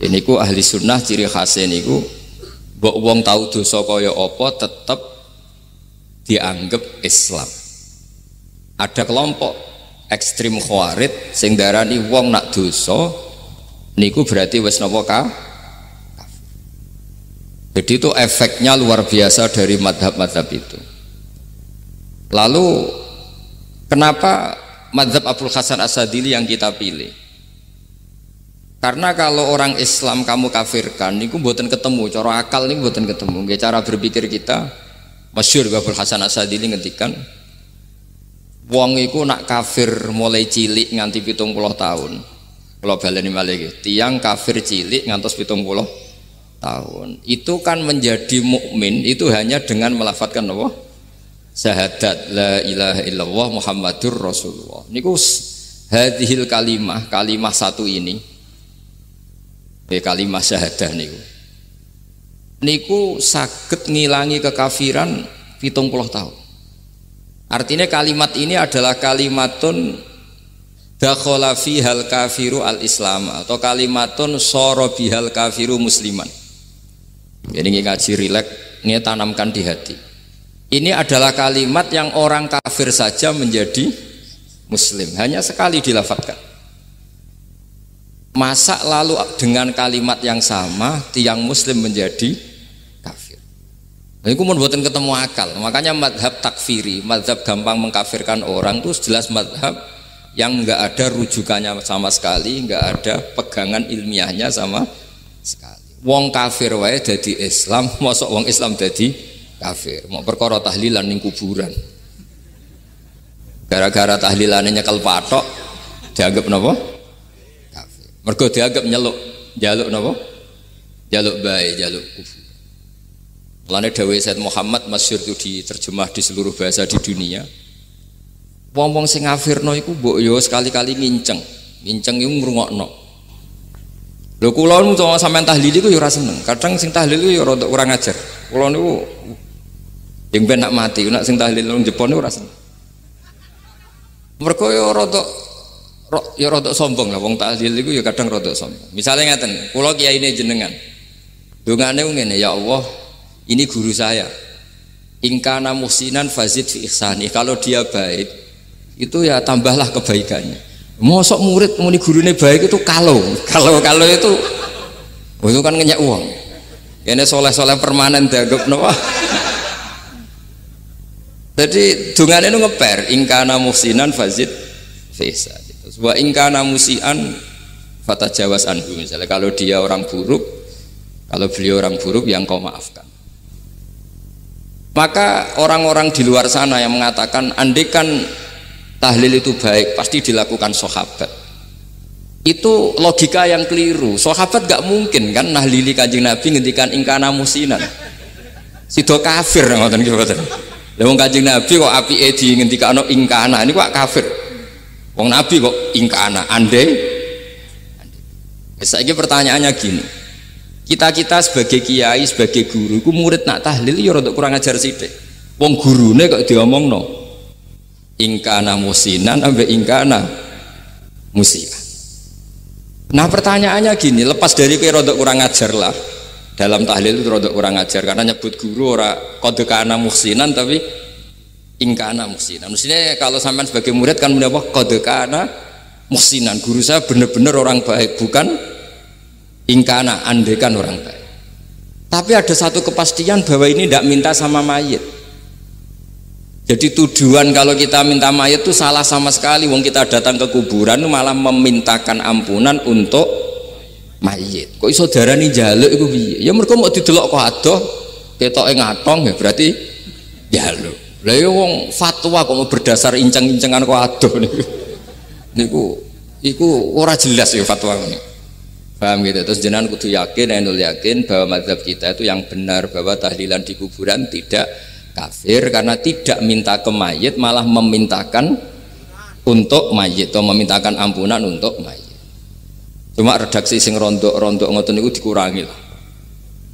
Ini ku ahli sunnah ciri khasnya niku mbok wong tau dosa kaya apa tetep dianggap Islam. Ada kelompok ekstrim khawarij sing darani wong nak dosa niku berarti wis napa kafir. Jadi itu efeknya luar biasa dari madhab-madhab itu. Lalu kenapa madhab Abul Hasan As-Sadili yang kita pilih? Karena kalau orang Islam kamu kafirkan niku mboten ketemu, cara akal niku mboten ketemu. Nggih cara berpikir kita masyhur Abul Hasan As-Sadili ngendikan wong iku nak kafir mulai cilik nganti 70 tahun. Kalau baleni malih tiyang kafir cilik ngantos 70 tahun. Itu kan menjadi mukmin itu hanya dengan melafadzkan apa? Syahadat la ilaha illallah Muhammadur Rasulullah. Niku hadhil kalimah satu ini. Kalimah syahadah niku saged ngilangi kekafiran 70 tahun. Artinya kalimat ini adalah kalimatun dakhala fihal kafiru al-islam atau kalimatun sara bihal kafiru musliman. Jadi ngaji rileks, ini tanamkan di hati. Ini adalah kalimat yang orang kafir saja menjadi muslim, hanya sekali dilafadzkan. Masa lalu dengan kalimat yang sama tiang muslim menjadi kafir. Ini kumun buatan ketemu akal. Makanya madhab takfiri, madhab gampang mengkafirkan orang itu jelas madhab yang enggak ada rujukannya sama sekali, enggak ada pegangan ilmiahnya sama sekali. Wong kafir wae dadi Islam, mosok wong Islam dadi kafir. Mau perkara tahlilan ning kuburan. Gara-gara tahlilane nyekel patok dianggap napa? Kafir. Mergo dianggap njaluk napa? Jaluk bae, jaluk kufur. Mulane dawuh Said Muhammad masyhur itu diterjemah di seluruh bahasa di dunia. Wong-wong sing ngafirno iku mbok yo sekali-kali nginceng iku ngrungokno. Lho kula nu sampean tahlil iku ya ora seneng. Kadang sing tahlil ya rada kurang ajar. Kula niku yang ben nak mati, nak sing tahlil nang Jepun ora seneng. Mergo ya rada sombong lah wong tahlil iku ya kadang rada sombong. Misale ngaten, kula kiyaine jenengan. Dongane ngene, ya Allah, ini guru saya. Ingkana muhsinan fazid fi ihsani. Kalau dia baik, itu ya tambahlah kebaikannya. Mosok murid muni gurune baik itu kalau itu kan ngenyak uang. Ini soleh-soleh permanen dianggap napa. Jadi dungane itu ngeper ingkana muhsinan fazid fisa. Wa ingkana musian fatajawas anhu. Misalnya kalau dia orang buruk, kalau beliau orang buruk yang kau maafkan. Maka orang-orang di luar sana yang mengatakan andekan tahlil itu baik pasti dilakukan sahabat, itu logika yang keliru. Sahabat gak mungkin kan nahlili Kanjeng Nabi ngendikan ingkana musinan sido kafir ngoten nggih mboten. Lah wong Kanjeng Nabi kok apike di ngendikano ingkana ini kok kafir. Wong Nabi kok ingkana andai. Saiki pertanyaannya gini, kita sebagai kiai, sebagai guru ku murid nak tahlil ya rada kurang ajar sithik. Wong gurune kok diomongno ingkana musinan ambe ingkana musia. Nah pertanyaannya gini, lepas dari kira rodok kurang ajar lah dalam tahlil itu rodok kurang ajar karena nyebut guru ora kode kana musinan tapi ingkana musinan. Mestinya kalau sampean sebagai murid kan menapa kode kana musinan, guru saya benar-benar orang baik, bukan ingkana andekan orang baik. Tapi ada satu kepastian bahwa ini tidak minta sama mayit. Jadi tujuan kalau kita minta mayat itu salah sama sekali. Wong kita datang ke kuburan malah memintakan ampunan untuk mayit. Kok iso darani njaluk iku piye? Ya mergo mau didelok kok adoh ketoke ngatong ya berarti njaluk. Lah ya wong fatwa kok mau berdasar inceng-incengan kok adoh niku ora jelas ya fatwa ini. Paham gitu. Terus jenengan kudu yakin, yakin bahwa mazhab kita itu yang benar, bahwa tahlilan di kuburan tidak kafir karena tidak minta ke mayit, malah memintakan untuk mayit atau memintakan ampunan untuk mayit. Cuma redaksi sing rondok ngoten niku dikurangi lah.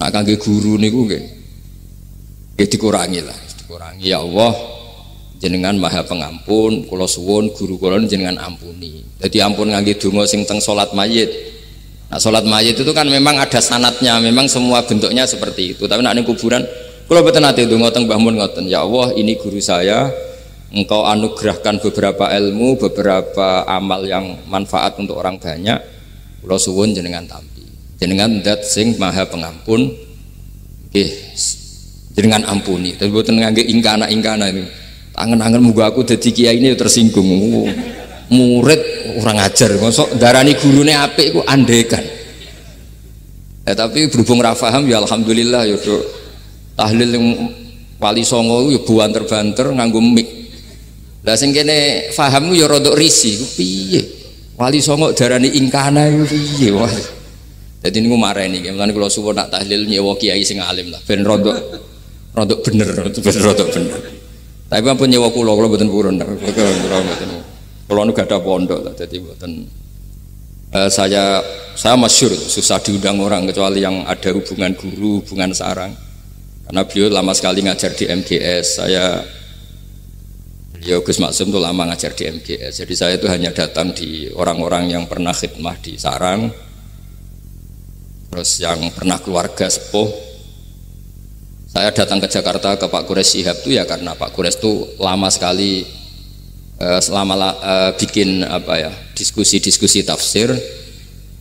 Nah kangge guru niku nggih dikurangi lah, dikurangi. Ya Allah, jenengan Maha Pengampun, kula suwun guru kula jenengan ampuni. Jadi ampun ngangge donga sing teng salat mayit. Nah, sholat mayit itu kan memang ada sanatnya, memang semua bentuknya seperti itu. Tapi nak ning kuburan, kalau betul nanti itu ngotong Mbah Mun ngoten, ya Allah ini guru saya, engkau anugerahkan beberapa ilmu, beberapa amal yang manfaat untuk orang banyak. Kula suwun jenengan tampi. Jenengan dat sing maha pengampun. Nggih, jenengan ampuni. Tapi boten ngangge ingkana-ingkana ini. Angen-angen muga aku dadi kiai ini tersinggung. Murid orang ajar, mosok darani gurune apik iku andekan. Tapi berhubung ra paham ya alhamdulillah ya do. Tahlil yang Wali Songo ya buanter-banter nganggo mic. Lah sing kene paham ya rada risih, piye? Wali Songo darani ingkana iku piye? Wah. Dadi niku mareni, mulane kula suwun nak tahlil nyewa kiai sing alim lah ben rada bener, ben rada bener. Tapi ampun nyewa kula mboten purun. Kula nu gak ada pondok lah, dadi mboten saya masyhur susah diundang orang kecuali yang ada hubungan guru, hubungan sarang. Karena beliau lama sekali ngajar di MGS, beliau Gus Maksum itu lama ngajar di MGS. Jadi saya itu hanya datang di orang-orang yang pernah khidmah di sarang, terus yang pernah keluarga sepuh. Saya datang ke Jakarta ke Pak Quraisy Shihab itu ya karena Pak Quraisy itu lama sekali bikin diskusi-diskusi tafsir.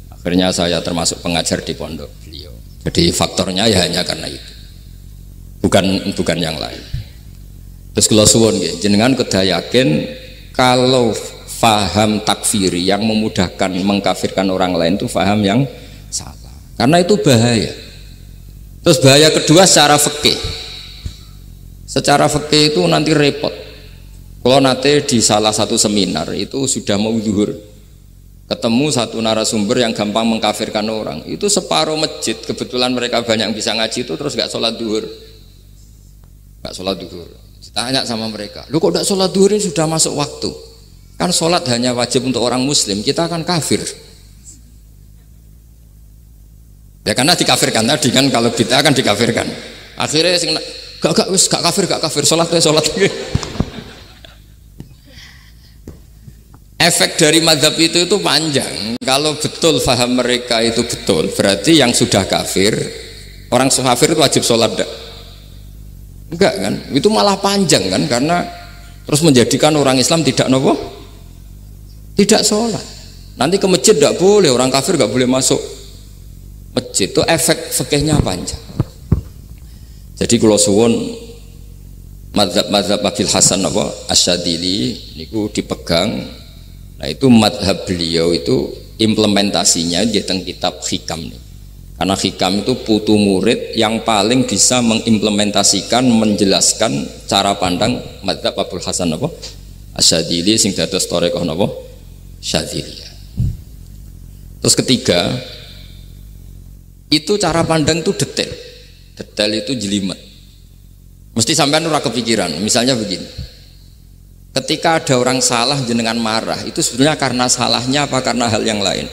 Akhirnya saya termasuk pengajar di pondok beliau. Jadi faktornya ya hanya karena itu, bukan yang lain. Terus kula suwun nggih, jenengan kedah yakin kalau faham takfiri yang memudahkan mengkafirkan orang lain itu faham yang salah. Karena itu bahaya. Terus bahaya kedua secara fikih. Secara fikih itu nanti repot. Kalau nanti di salah satu seminar itu sudah mau zuhur, ketemu satu narasumber yang gampang mengkafirkan orang, itu separuh masjid kebetulan mereka banyak yang bisa ngaji itu terus gak sholat zuhur, ditanya sama mereka, lu kok gak sholat zuhur, ini sudah masuk waktu, kan sholat hanya wajib untuk orang muslim, kita akan kafir ya karena dikafirkan tadi kan, kalau kita akan dikafirkan akhirnya gak kafir sholat. Efek dari mazhab itu panjang. Kalau betul faham mereka itu betul, berarti yang sudah kafir, orang kafir itu wajib sholat enggak kan? Itu malah panjang kan, karena terus menjadikan orang Islam tidak tidak sholat. Nanti ke masjid tidak boleh, orang kafir nggak boleh masuk masjid. Itu efek fikihnya panjang. Jadi kalau suwon mazhab Abil Hasan Asyadili niku dipegang. Nah itu madhab beliau itu implementasinya di teng kitab Hikam nih. Karena Hikam itu putu murid yang paling bisa mengimplementasikan, menjelaskan cara pandang madhab Abul Hasan Asyadili sing dados thariqah Syadziliyah. Terus ketiga, itu cara pandang itu detail itu jelimet. Mesti sampean ora kepikiran. Misalnya begini. Ketika ada orang salah jenengan marah, itu sebenarnya karena salahnya apa karena hal yang lain?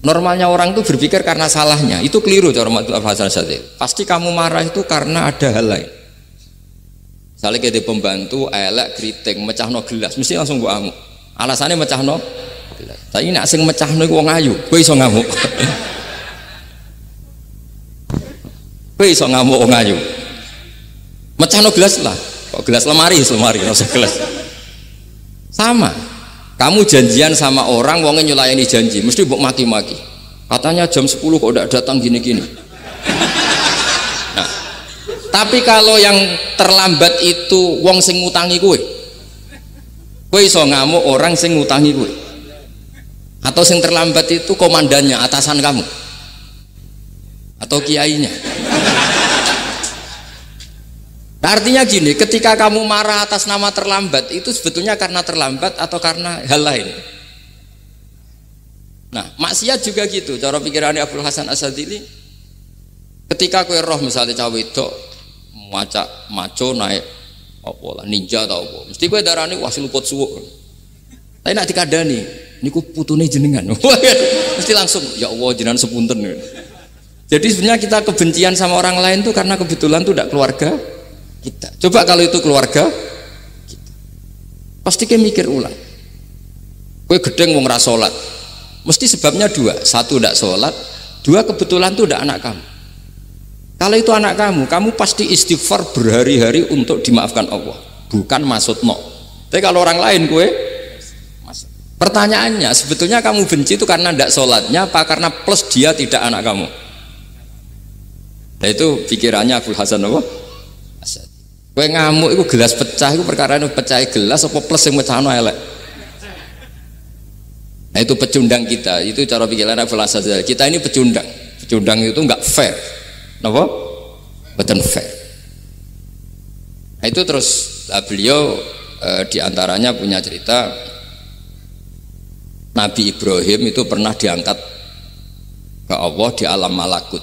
Normalnya orang itu berpikir karena salahnya, itu keliru cara Abul Hasan Asyadzili. Pasti kamu marah itu karena ada hal lain. Misalnya kayak pembantu elek keriting mecahno gelas, mesti langsung gua ngamuk. Alasannya mecahno gelas. Tapi nek sing mecahno iku wong ayu, kowe iso ngamuk. Kowe iso ngamuk wong ayu. Mecahno gelas lah. Kok gelas lemari, rasa gelas. Sama, kamu janjian sama orang, wongnya nyulayani janji, mesti mbok maki-maki. Katanya jam 10 kok udah datang gini-gini. Nah, tapi kalau yang terlambat itu wong sing ngutangi kowe iso ngamuk orang sing ngutangi kowe. Atau sing terlambat itu komandannya, atasan kamu, atau kiainya. Nah, artinya gini, ketika kamu marah atas nama terlambat itu sebetulnya karena terlambat atau karena hal lain. Nah, maksiat juga gitu. Cara pikirannya Abul Hasan Asyadzili, ketika kowe roh misalnya cawe itu maco naik apa lah ninja atau apa, mesti kowe darani wah luput suwuk. Tapi nak dikandani, niku putune jenengan. Mesti langsung ya Allah jenengan sepunten. Jadi sebenarnya kita kebencian sama orang lain tuh karena kebetulan tuh tidak keluarga kita. Coba kalau itu keluarga kita, pasti kayak mikir ulang. Kowe gedeng wong ra salat, Mesti sebabnya dua, satu tidak sholat, dua kebetulan itu tidak anak kamu. Kalau itu anak kamu, kamu pasti istighfar berhari-hari untuk dimaafkan Allah, bukan maksud no. Tapi kalau orang lain kue, pertanyaannya sebetulnya kamu benci itu karena tidak sholatnya, apa karena plus dia tidak anak kamu? Nah itu pikirannya Abul Hasan apa? Kue ngamuk itu gelas pecah, itu perkara itu pecah gelas apa plus yang pecah no elek. Nah itu pecundang kita, itu cara pikiran Abul Hasan. Kita ini pecundang, pecundang itu nggak fair. Kenapa? Betul fair. Nah itu terus beliau diantaranya punya cerita Nabi Ibrahim itu pernah diangkat ke Allah di alam malakut.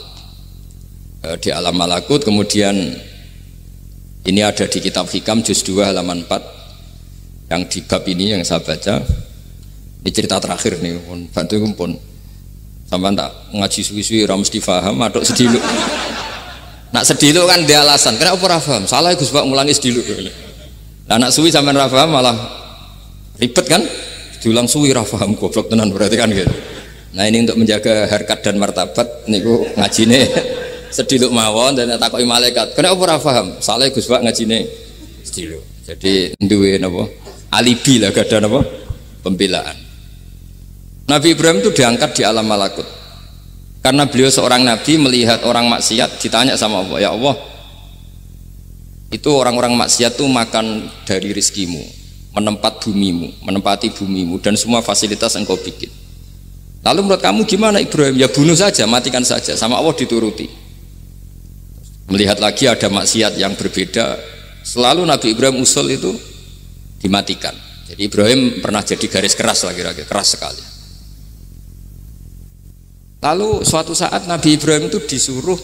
Di alam malakut kemudian ini ada di kitab Hikam juz 2 halaman 4 yang di bab ini yang saya baca. Ini cerita terakhir nih, bantu pun. Sampai tak ngaji suwi-suwi ra mesti paham, aduk sediluk. Nak sediluk kan dia alasan, kenapa ora paham? Salah Gus Pak ngulangi sediluk. Lah nak suwi sampean ra paham malah ribet kan? Diulang suwi ra paham goblok tenan berarti kan gitu. Nah ini untuk menjaga harkat dan martabat niku ngajine sediluk mawon dan takoki malaikat. Kenapa ora paham? Salah Gus Pak ngajine sediluk. Jadi duwe napa? Alibi lah gak ada napa? Pembelaan. Nabi Ibrahim itu diangkat di alam malakut karena beliau seorang nabi melihat orang maksiat, ditanya sama Allah, ya Allah itu orang-orang maksiat tuh makan dari rizkimu, menempati bumimu dan semua fasilitas engkau bikin. Lalu menurut kamu gimana Ibrahim? Ya bunuh saja, matikan saja. Sama Allah dituruti. Melihat lagi ada maksiat yang berbeda, selalu Nabi Ibrahim usul itu dimatikan. Jadi Ibrahim pernah jadi garis keras lagi, keras sekali. Lalu suatu saat Nabi Ibrahim itu disuruh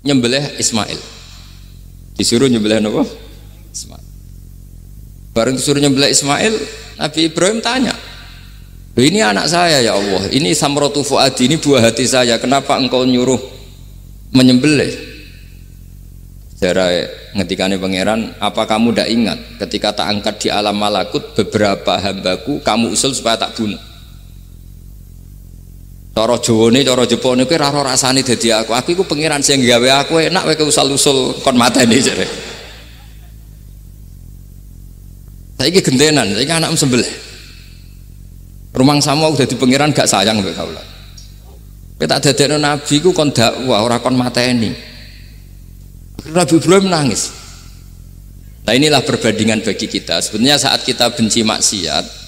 nyembelih Ismail. Disuruh nyembelih apa? Ismail. Bareng disuruh nyembelih Ismail, Nabi Ibrahim tanya, ini anak saya ya Allah, ini samratu fuadi, ini buah hati saya, kenapa engkau nyuruh menyembelih? Sejarah ngetikane pangeran, apa kamu tidak ingat ketika tak angkat di alam malakut beberapa hambaku kamu usul supaya tak bunuh? Cara Jawane, cara Jepone kuwi ora rasane dadi aku. Aku iku pangeran sing gawe aku enak wae usul-usul kon mateni jare. Saiki gentenan, saiki anakmu sembelih. Rumangsamu aku dadi pangeran gak sayang mbek kaula. Kowe tak dadekno nabi ku kon dakwah ora kon mateni. Nabi Ibrahim nangis. Nah inilah perbandingan bagi kita. Sebenarnya saat kita benci maksiat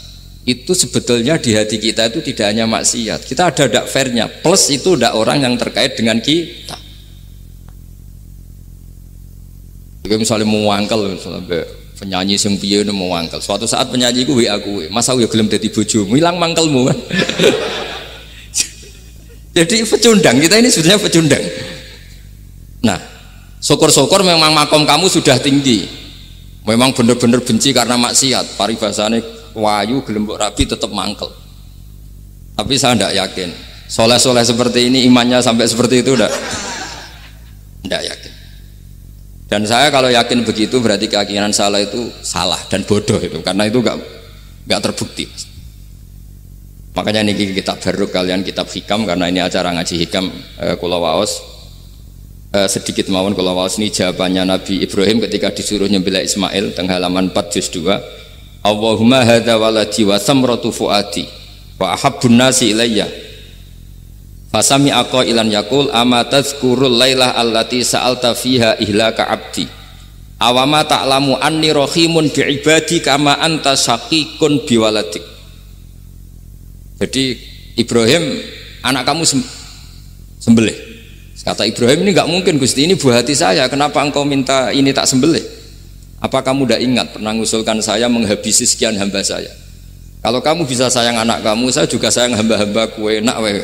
itu sebetulnya di hati kita itu tidak hanya maksiat, kita ada dak fairnya, plus itu dak orang yang terkait dengan kita. Jika misalnya mau wangkel, misalnya penyanyi sing piye mau wangkel, suatu saat penyanyi ku WA aku, masa aku ya gelem dadi bojomu, hilang mangkelmu kan. Jadi pecundang, kita ini sebetulnya pecundang. Nah, syukur-syukur memang makom kamu sudah tinggi, memang benar-benar benci karena maksiat, paribasane wayu gelembok rapi tetap mangkel. Tapi saya tidak yakin soleh-soleh seperti ini imannya sampai seperti itu tidak yakin. Dan saya kalau yakin begitu berarti keyakinan salah itu salah dan bodoh itu, karena itu nggak terbukti. Makanya ini kitab baru kalian kitab Hikam, karena ini acara ngaji Hikam kula waos sedikit mawon kula waos ini jawabannya Nabi Ibrahim ketika disuruh nyembelih Ismail teng halaman 4 juz 2. Allahumma hadza waladi wa samratu fuadi wa ahabbun nasi ilayya fasami aqailan yaqul ama tazkurul lailah allati sa'alta fiha ihlaka abdi awama ta'lamu anni rahimun bi ibadi kama anta syaqiqun biwaladik. Jadi Ibrahim, anak kamu sembelih. Kata Ibrahim, ini enggak mungkin Gusti, ini buah hati saya, kenapa engkau minta ini tak sembelih? Apa kamu tidak ingat pernah mengusulkan saya menghabisi sekian hamba saya? Kalau kamu bisa sayang anak kamu, saya juga sayang hamba-hamba kue enak we.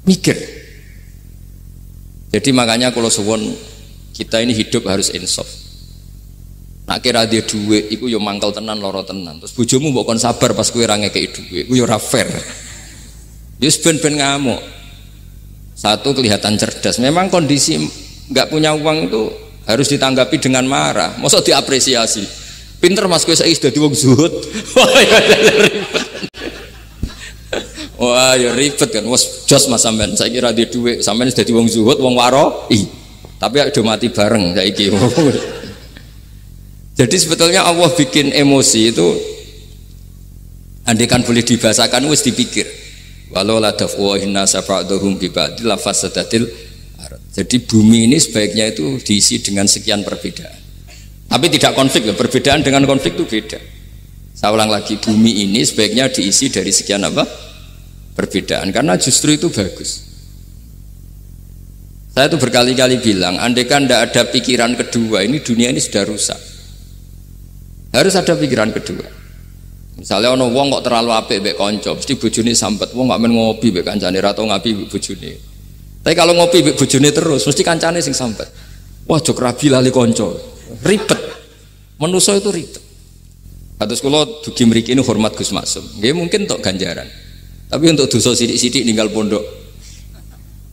Mikir. Jadi makanya kalau suwon kita ini hidup harus insaf. Nak kira dia duit, iku yo mangkel tenan loro tenan. Terus bojomu mbok kon sabar pas kue ra ngekeki duit, iku yo ora fair. Yus ben-ben ngamuk. Satu kelihatan cerdas. Memang kondisi nggak punya uang itu harus ditanggapi dengan marah, mosok diapresiasi. Pinter mas kowe saiki dadi wong zuhud. Wah, ya ribet kan. Wes jos Mas sampean. Saiki ra duwe dhuwit, sampean wis dadi wong zuhud, wong waro. Tapi udah mati bareng saiki. Jadi sebetulnya Allah bikin emosi itu andaikan boleh dibahasakan wis dipikir. Walau la dafwa inna safa'dhum bi ba'dil lafasadatil ard. Jadi bumi ini sebaiknya itu diisi dengan sekian perbedaan. Tapi tidak konflik, perbedaan dengan konflik itu beda. Saya ulang lagi, bumi ini sebaiknya diisi dari sekian apa? Perbedaan, karena justru itu bagus. Saya itu berkali-kali bilang, andaikan tidak ada pikiran kedua, ini dunia ini sudah rusak. Harus ada pikiran kedua. Misalnya ono wong kok terlalu apik mbek kanca, mesti bojone sampet, wong gak men ngopi mbek kancane ra tau ngapi mbek bojone. Tapi kalau ngopi mbek bojone terus, mesti kancane sing sampet. Wah, jok rabi lali kanca. Ribet. Manusa itu ribet. Kados kula dugi mriki ini hormat Gus Maksum. Nggih mungkin tok ganjaran. Tapi untuk dosa sidik-sidik ninggal pondok.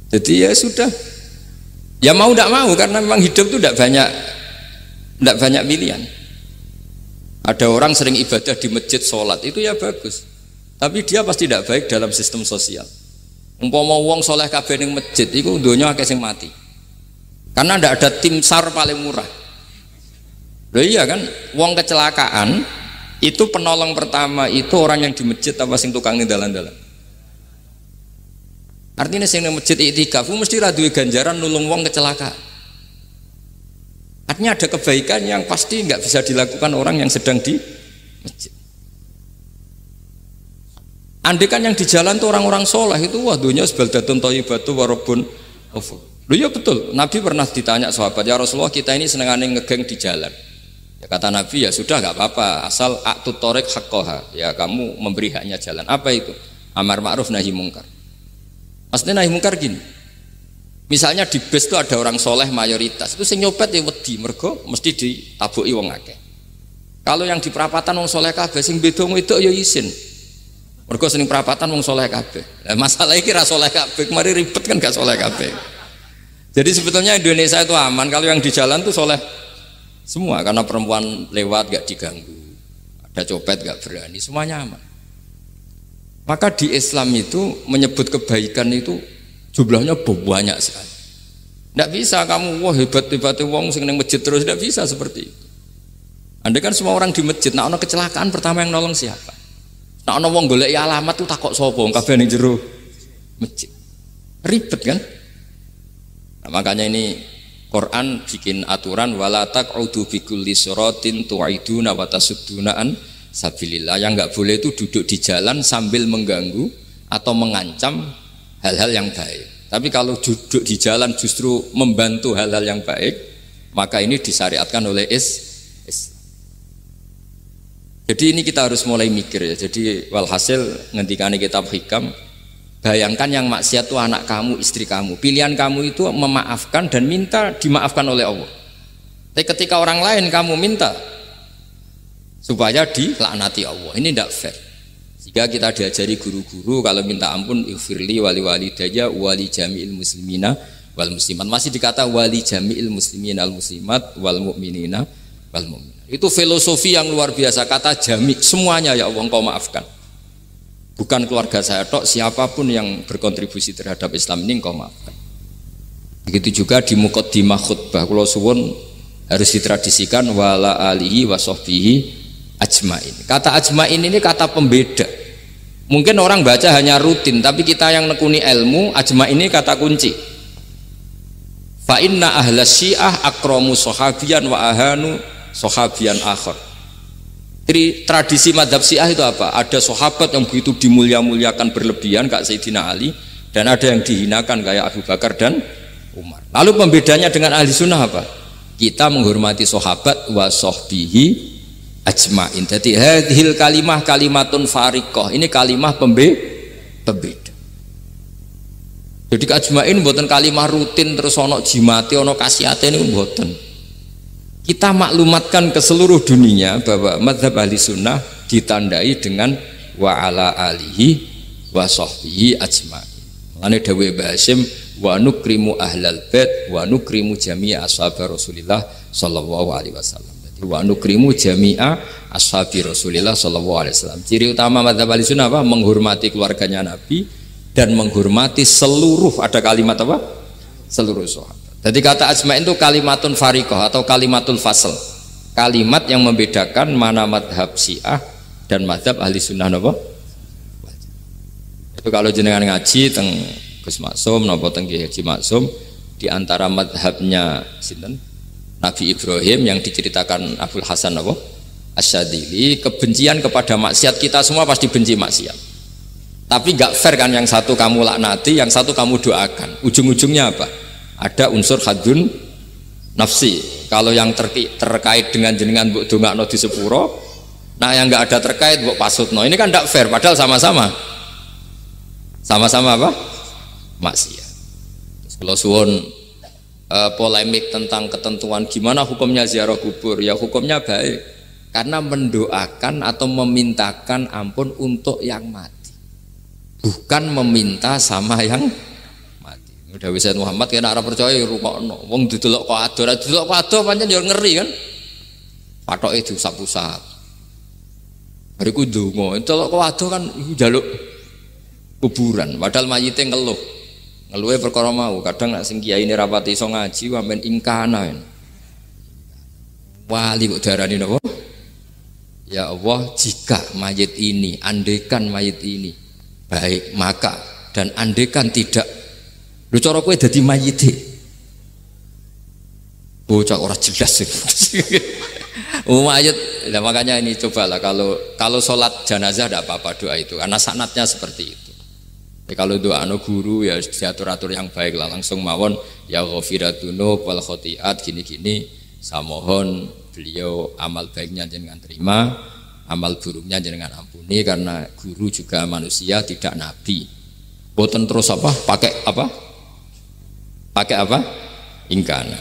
Jadi ya sudah. Ya mau tidak mau karena memang hidup itu tidak banyak pilihan. Ada orang sering ibadah di masjid sholat itu ya bagus. Tapi dia pasti tidak baik dalam sistem sosial. Umpama wong soleh kabeh ning masjid itu donya akeh sing mati. Karena tidak ada tim SAR paling murah. Loh iya kan, wong kecelakaan itu penolong pertama itu orang yang di masjid apa sing tukang ning dalan-dalan. Artinya sing nang masjid iktikaf mesti ra duwe ganjaran nulung wong kecelakaan. Artinya ada kebaikan yang pasti nggak bisa dilakukan orang yang sedang di masjid. Andaikan yang di jalan tuh orang-orang soleh itu wah dunya sebaldatun thayyibatu wa rabbun ghafur. Loh ya betul, Nabi pernah ditanya sahabat, ya Rasulullah kita ini senengane ngegeng di jalan. Ya, kata Nabi ya sudah nggak apa-apa asal a'tut thariq haqqaha, ya kamu memberi haknya jalan. Apa itu? Amar ma'ruf nahi mungkar. Maksudnya nahi mungkar gini, misalnya di bus itu ada orang soleh mayoritas, itu sing nyopet ya wedi, mergo mesti ditabuki wong akeh. Kalau yang di perapatan wong soleh kabeh, sing beda wedok ya isin, mergo sing perapatan wong soleh kabeh. Nah, masalah iki ra soleh kabeh, kemari ribet kan gak soleh kabeh. Jadi sebetulnya Indonesia itu aman kalau yang di jalan tuh soleh semua, karena perempuan lewat gak diganggu, ada copet gak berani, semuanya aman. Maka di Islam itu menyebut kebaikan itu jumlahnya banyak sekali. Tidak bisa kamu wah hebat-hebatnya wong sing nang masjid terus, tidak bisa seperti itu. Andai kan semua orang di masjid, nah ono kecelakaan pertama yang nolong siapa? Nah ono wong golek alamat tuh takok sapa wong kabeh ning jero masjid. Ribet kan? Nah, makanya ini Quran bikin aturan wala taq'udu bi kulli siratin tu'iduna wa tasudduna an sabilillah. Yang enggak boleh itu duduk di jalan sambil mengganggu atau mengancam hal-hal yang baik. Tapi kalau duduk di jalan justru membantu hal-hal yang baik, maka ini disyariatkan oleh Islam. Jadi ini kita harus mulai mikir ya. Jadi walhasil ngendikane kitab Hikam, bayangkan yang maksiat itu anak kamu, istri kamu. Pilihan kamu itu memaafkan dan minta dimaafkan oleh Allah. Tapi ketika orang lain kamu minta supaya dilaknati Allah, ini tidak fair. Jika kita diajari guru-guru kalau minta ampun ighfirli wali walidayya wali jami'il muslimina wal muslimat, masih dikata wali jami'il muslimina al muslimat wal mu'minina wal mu'minat. Itu filosofi yang luar biasa, kata jami' semuanya ya Allah engkau maafkan. Bukan keluarga saya tok, siapapun yang berkontribusi terhadap Islam ini engkau maafkan. Begitu juga di muqaddimah khutbah kula suwun harus ditradisikan wala alihi wa sahbihi ajmain. Kata ajmain ini kata pembeda. Mungkin orang baca hanya rutin, tapi kita yang nekuni ilmu, ajmain ini kata kunci. Fa inna ahla syiah akramu sahabiyan wa ahanu sahabiyan akhar. Jadi tradisi madhab syiah itu apa? Ada sahabat yang begitu dimulia-muliakan berlebihan kayak Sayyidina Ali, dan ada yang dihinakan kayak Abu Bakar dan Umar. Lalu pembedanya dengan ahli sunnah apa? Kita menghormati sahabat wa sahbihi ajmain. Jadi hadhil kalimah kalimatun fariqah. Ini kalimah pembeda. Jadi ajmain buatan kalimah rutin terus ono jimati ono kasiate ini buatan. Kita maklumatkan ke seluruh dunia bahwa mazhab ahli sunnah ditandai dengan wa ala alihi wa sahbihi ajmain. Mulane dawuh Basim wa nukrimu ahlal bait wa nukrimu jami'a ashab Rasulillah sallallahu alaihi wasallam. wa nukrimu jami'a ashabi Rasulillah sallallahu alaihi wasallam. Ciri utama madzhab Ahlussunnah apa? Menghormati keluarganya Nabi dan menghormati seluruh, ada kalimat apa? Seluruh sahabat. Jadi kata ajma'in itu kalimatun fariqah atau kalimatul fasl. Kalimat yang membedakan mana madhab Syiah dan madhab Ahlussunnah apa? Itu kalau jenengan ngaji teng Gus Maksum napa teng Haji Maksum, di antara madhabnya sinten? Nabi Ibrahim yang diceritakan Abdul Hasan apa? Asyadili, kebencian kepada maksiat, kita semua pasti benci maksiat. Tapi gak fair kan, yang satu kamu laknati, yang satu kamu doakan. Ujung-ujungnya apa? Ada unsur hadun nafsi. Kalau yang terkait dengan jenengan mbok dongakno di sepuro, nah yang gak ada terkait mbok pasutno. Ini kan gak fair, padahal sama-sama apa? Maksiat. Terus kalau suwun polemik tentang ketentuan gimana hukumnya ziarah kubur, ya hukumnya baik karena mendoakan atau memintakan ampun untuk yang mati, bukan meminta sama yang mati. Udah bisa Muhammad kena arah percaya rukokno wong didelok kok ado pancen yo ngeri kan, patoke diusap-usap bariku ndonga delok kok ado kan njaluk kuburan padahal mayite ngeluhe perkara mau. Kadang nek sing kiai ini rapati iso ngaji sampean ingkana. Wali kok darani napa? Ya Allah, jika mayit ini, andekan mayit ini baik, maka dan andekan tidak. Lho cara kowe dadi mayite. Bocah ora jelas. Mayit. Nah, makanya ini cobalah kalau salat jenazah tidak apa-apa doa itu karena sanatnya seperti itu. Kalau doa guru ya diatur-atur yang baik lah, langsung mawon ya ghafiratunu wal khotiat gini-gini, saya mohon beliau amal baiknya jangan terima, amal buruknya jangan ampuni, karena guru juga manusia tidak nabi. Boten terus apa pakai apa ingkana.